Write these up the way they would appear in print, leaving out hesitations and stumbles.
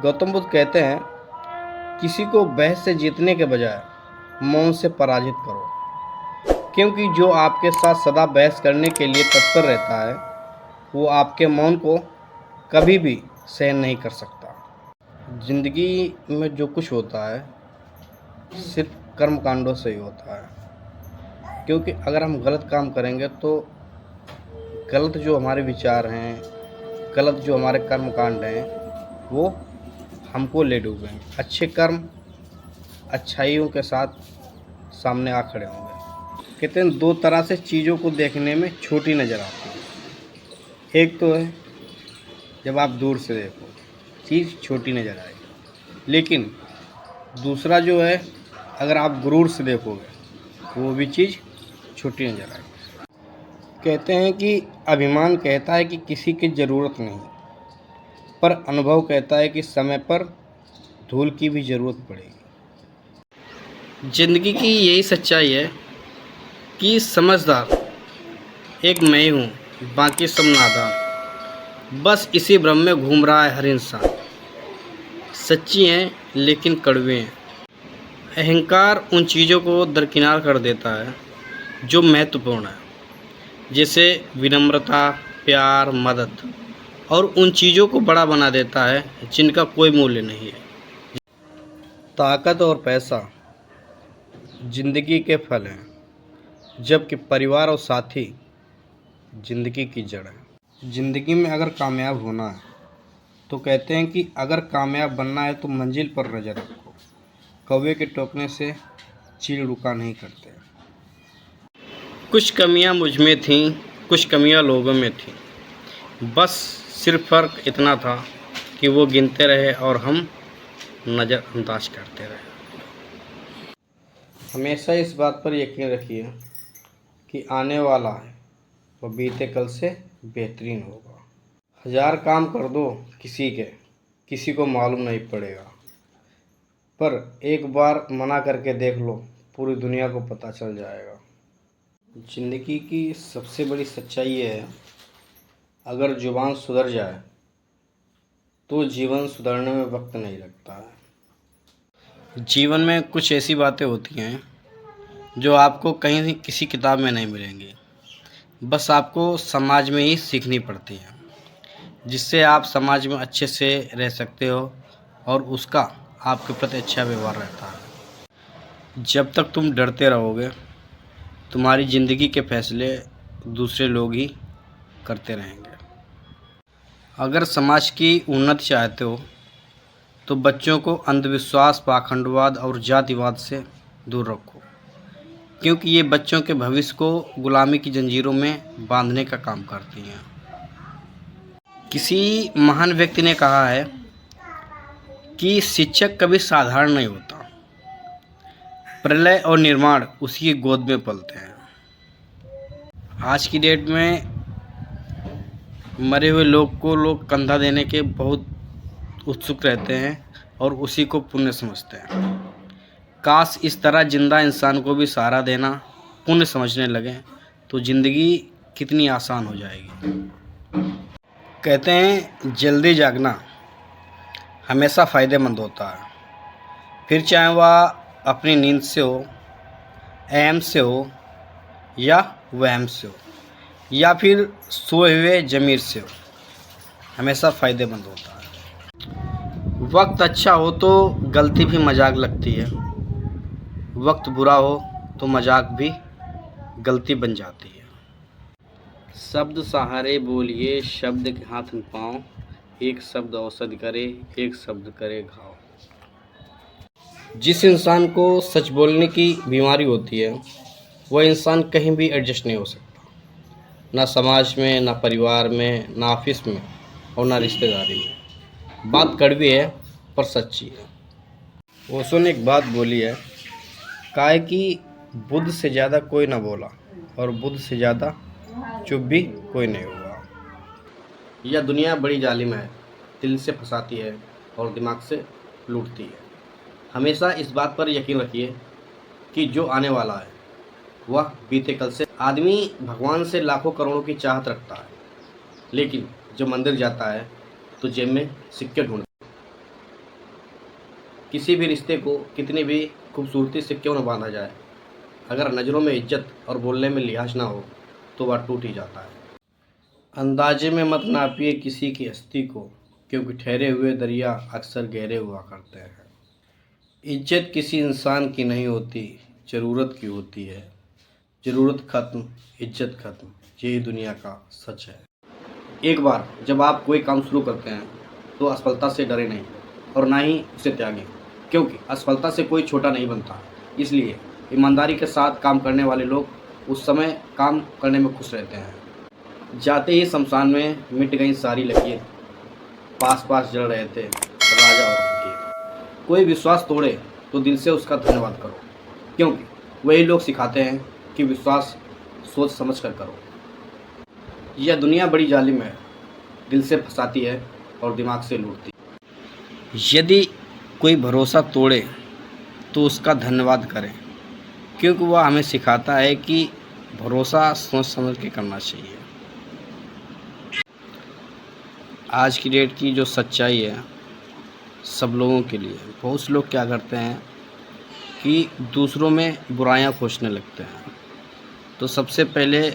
गौतम बुद्ध कहते हैं, किसी को बहस से जीतने के बजाय मौन से पराजित करो, क्योंकि जो आपके साथ सदा बहस करने के लिए तत्पर रहता है वो आपके मौन को कभी भी सहन नहीं कर सकता। जिंदगी में जो कुछ होता है सिर्फ कर्म कांडों से ही होता है, क्योंकि अगर हम गलत काम करेंगे तो गलत जो हमारे विचार हैं, गलत जो हमारे कर्म कांड हैं वो हमको ले डूबेंगे। अच्छे कर्म अच्छाइयों के साथ सामने आ खड़े होंगे। कहते हैं दो तरह से चीज़ों को देखने में छोटी नज़र आती है। एक तो है जब आप दूर से देखो चीज़ छोटी नज़र आएगी, लेकिन दूसरा जो है अगर आप गुरूर से देखोगे वो भी चीज़ छोटी नज़र आएगी। कहते हैं कि अभिमान कहता है कि किसी की ज़रूरत नहीं, पर अनुभव कहता है कि समय पर धूल की भी ज़रूरत पड़ेगी। ज़िंदगी की यही सच्चाई है कि समझदार एक मैं ही हूँ, बाकी सब नादान। बस इसी भ्रम में घूम रहा है हर इंसान। सच्ची हैं लेकिन कड़वे हैं। अहंकार उन चीज़ों को दरकिनार कर देता है जो महत्वपूर्ण है, जैसे विनम्रता, प्यार, मदद, और उन चीज़ों को बड़ा बना देता है जिनका कोई मूल्य नहीं है। ताकत और पैसा जिंदगी के फल हैं, जबकि परिवार और साथी जिंदगी की जड़ है। जिंदगी में अगर कामयाब होना है तो कहते हैं कि अगर कामयाब बनना है तो मंजिल पर नज़र रखो। कौवे के टोकने से चील रुका नहीं करते। कुछ कमियां मुझ में थीं, कुछ कमियां लोगों में थीं। बस सिर्फ फ़र्क इतना था कि वो गिनते रहे और हम नज़रअंदाज करते रहे। हमेशा इस बात पर यकीन रखिए कि आने वाला है वह बीते कल से बेहतरीन होगा। हज़ार काम कर दो किसी को मालूम नहीं पड़ेगा, पर एक बार मना करके देख लो, पूरी दुनिया को पता चल जाएगा। ज़िंदगी की सबसे बड़ी सच्चाई ये है, अगर ज़ुबान सुधर जाए तो जीवन सुधरने में वक्त नहीं लगता है। जीवन में कुछ ऐसी बातें होती हैं जो आपको कहीं किसी किताब में नहीं मिलेंगी, बस आपको समाज में ही सीखनी पड़ती हैं, जिससे आप समाज में अच्छे से रह सकते हो और उसका आपके प्रति अच्छा व्यवहार रहता है। जब तक तुम डरते रहोगे तुम्हारी ज़िंदगी के फैसले दूसरे लोग ही करते रहेंगे। अगर समाज की उन्नति चाहते हो तो बच्चों को अंधविश्वास, पाखंडवाद और जातिवाद से दूर रखो, क्योंकि ये बच्चों के भविष्य को गुलामी की जंजीरों में बांधने का काम करती हैं। किसी महान व्यक्ति ने कहा है कि शिक्षक कभी साधारण नहीं होता, प्रलय और निर्माण उसी की गोद में पलते हैं। आज की डेट में मरे हुए लोग को लोग कंधा देने के बहुत उत्सुक रहते हैं और उसी को पुण्य समझते हैं। काश इस तरह जिंदा इंसान को भी सहारा देना पुण्य समझने लगे तो ज़िंदगी कितनी आसान हो जाएगी। कहते हैं जल्दी जागना हमेशा फ़ायदेमंद होता है, फिर चाहे वह अपनी नींद से हो, अहम से हो या वहम से हो, या फिर सोए हुए ज़मीर से हो, हमेशा फ़ायदेमंद होता है। वक्त अच्छा हो तो गलती भी मजाक लगती है, वक्त बुरा हो तो मजाक भी गलती बन जाती है। शब्द सहारे बोलिए, शब्द के हाथ में पाँव, एक शब्द औषधि करे, एक शब्द करे घाव। जिस इंसान को सच बोलने की बीमारी होती है वह इंसान कहीं भी एडजस्ट नहीं हो सकता, ना समाज में, ना परिवार में, ना ऑफिस में और ना रिश्तेदारी में। बात कड़वी है पर सच्ची है। ओशो ने एक बात बोली है, कहा है कि बुद्ध से ज़्यादा कोई ना बोला और बुद्ध से ज़्यादा चुप भी कोई नहीं हुआ। यह दुनिया बड़ी जालिम है, दिल से फंसाती है और दिमाग से लूटती है। हमेशा इस बात पर यकीन रखिए कि जो आने वाला है वह बीते कल से। आदमी भगवान से लाखों करोड़ों की चाहत रखता है, लेकिन जब मंदिर जाता है तो जेब में सिक्के ढूंढता है। किसी भी रिश्ते को कितनी भी खूबसूरती से क्यों न बांधा जाए, अगर नज़रों में इज्जत और बोलने में लिहाज ना हो तो वह टूट ही जाता है। अंदाजे में मत नापिए किसी की हस्ती को, क्योंकि ठहरे हुए दरिया अक्सर गहरे हुआ करते हैं। इज्जत किसी इंसान की नहीं होती, ज़रूरत की होती है। ज़रूरत खत्म, इज्जत खत्म, यही दुनिया का सच है। एक बार जब आप कोई काम शुरू करते हैं तो असफलता से डरे नहीं और ना ही उसे त्यागें, क्योंकि असफलता से कोई छोटा नहीं बनता। इसलिए ईमानदारी के साथ काम करने वाले लोग उस समय काम करने में खुश रहते हैं। जाते ही शमशान में मिट गई सारी लकीर, पास पास जल रहे थे राजा और फकीर। कोई विश्वास तोड़े तो दिल से उसका धन्यवाद करो, क्योंकि वही लोग सिखाते हैं कि विश्वास सोच समझ कर करो। यह दुनिया बड़ी जालिम है, दिल से फंसाती है और दिमाग से लूटती है। यदि कोई भरोसा तोड़े तो उसका धन्यवाद करें, क्योंकि वह हमें सिखाता है कि भरोसा सोच समझ के करना चाहिए। आज की डेट की जो सच्चाई है सब लोगों के लिए, बहुत से लोग क्या करते हैं कि दूसरों में बुराइयां खोजने लगते हैं। तो सबसे पहले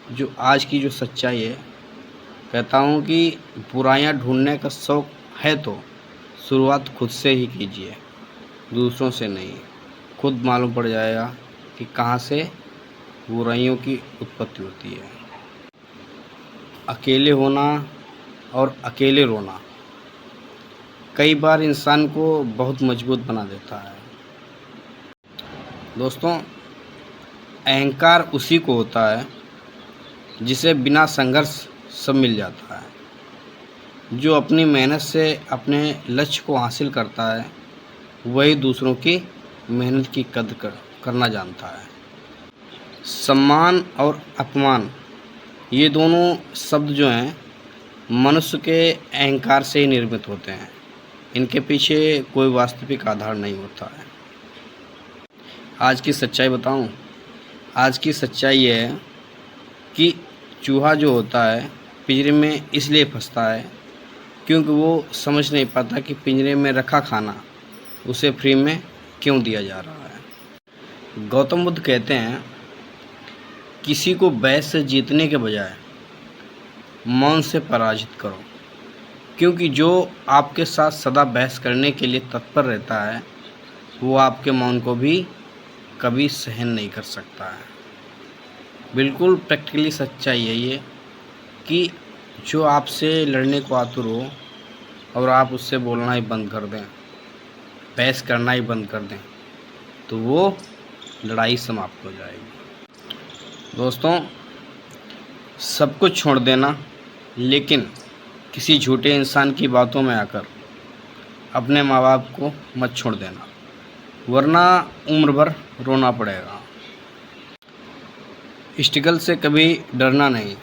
जो आज की जो सच्चाई है, कहता हूँ कि बुराइयां ढूंढने का शौक़ है तो शुरुआत खुद से ही कीजिए, दूसरों से नहीं। खुद मालूम पड़ जाएगा कि कहाँ से बुराइयों की उत्पत्ति होती है। अकेले होना और अकेले रोना कई बार इंसान को बहुत मजबूत बना देता है। दोस्तों, अहंकार उसी को होता है जिसे बिना संघर्ष सब मिल जाता है। जो अपनी मेहनत से अपने लक्ष्य को हासिल करता है वही दूसरों की मेहनत की कद्र करना जानता है। सम्मान और अपमान ये दोनों शब्द जो हैं मनुष्य के अहंकार से ही निर्मित होते हैं। इनके पीछे कोई वास्तविक आधार नहीं होता है। आज की सच्चाई बताऊं? आज की सच्चाई ये है कि चूहा जो होता है पिंजरे में इसलिए फंसता है क्योंकि वो समझ नहीं पाता कि पिंजरे में रखा खाना उसे फ्री में क्यों दिया जा रहा है। गौतम बुद्ध कहते हैं, किसी को बहस से जीतने के बजाय मौन से पराजित करो, क्योंकि जो आपके साथ सदा बहस करने के लिए तत्पर रहता है वो आपके मौन को भी कभी सहन नहीं कर सकता है। बिल्कुल प्रैक्टिकली सच्चाई है ये कि जो आपसे लड़ने को आतुर हो और आप उससे बोलना ही बंद कर दें, बहस करना ही बंद कर दें, तो वो लड़ाई समाप्त हो जाएगी। दोस्तों, सब कुछ छोड़ देना, लेकिन किसी झूठे इंसान की बातों में आकर अपने माँ बाप को मत छोड़ देना, वरना उम्र भर रोना पड़ेगा। स्ट्रगल से कभी डरना नहीं,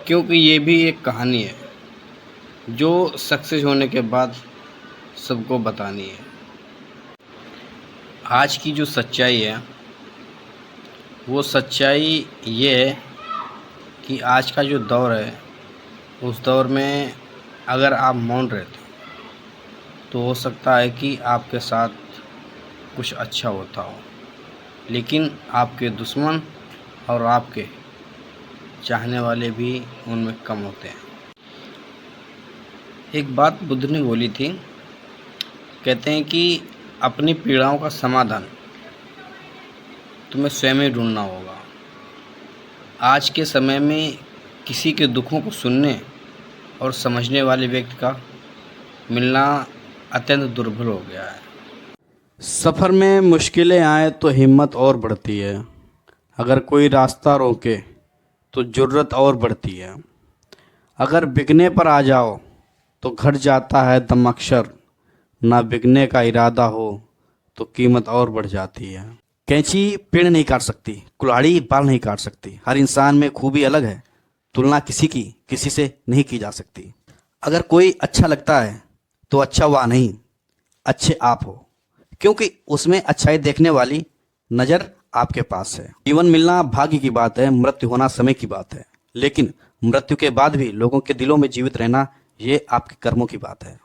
क्योंकि ये भी एक कहानी है जो सक्सेस होने के बाद सबको बतानी है। आज की जो सच्चाई है वो सच्चाई ये है कि आज का जो दौर है उस दौर में अगर आप मौन रहते तो हो सकता है कि आपके साथ कुछ अच्छा होता हो, लेकिन आपके दुश्मन और आपके चाहने वाले भी उनमें कम होते हैं। एक बात बुद्ध ने बोली थी, कहते हैं कि अपनी पीड़ाओं का समाधान तुम्हें स्वयं ही ढूंढना होगा। आज के समय में किसी के दुखों को सुनने और समझने वाले व्यक्ति का मिलना अत्यंत दुर्लभ हो गया है। सफ़र में मुश्किलें आए तो हिम्मत और बढ़ती है, अगर कोई रास्ता रोके तो जुर्रत और बढ़ती है। अगर बिकने पर आ जाओ तो घट जाता है दम अक्सर, ना बिकने का इरादा हो तो कीमत और बढ़ जाती है। कैंची पेड़ नहीं काट सकती, कुल्हाड़ी बाल नहीं काट सकती। हर इंसान में खूबी अलग है, तुलना किसी से नहीं की जा सकती। अगर कोई अच्छा लगता है तो अच्छा वह नहीं, अच्छे आप हो, क्योंकि उसमें अच्छाई देखने वाली नज़र आपके पास है। जीवन मिलना भाग्य की बात है, मृत्यु होना समय की बात है, लेकिन मृत्यु के बाद भी लोगों के दिलों में जीवित रहना ये आपके कर्मों की बात है।